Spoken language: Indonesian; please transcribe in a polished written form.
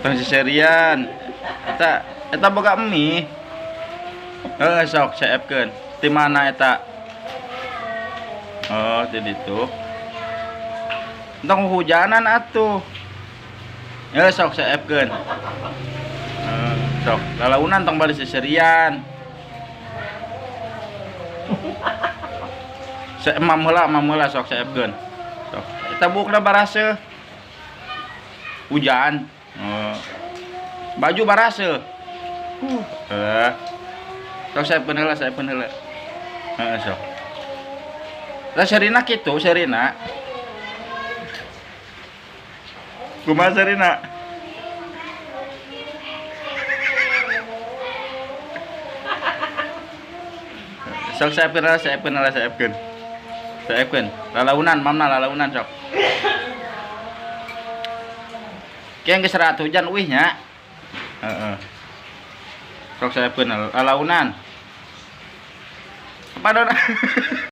Tong siserian. Eta boga mie. Sok saepkeun. Ti mana eta? Oh, ti ditu. Tong hujanan atuh. Sok saepkeun. Sok lalaunan tong bari siserian. Mam heula sok saepkeun. Sok. Eta bukna baraseuh. Hujan. Baju baraseuh. Sok saepkeun heula. Sok. Lah sarina kitu, sarina. Kumaha sarina? Sok saepkeun. Lalaunan, mamna lalaunan sok. Kieu geus serat hujan euih nya. Sok saepkeun lalaunan. Padona.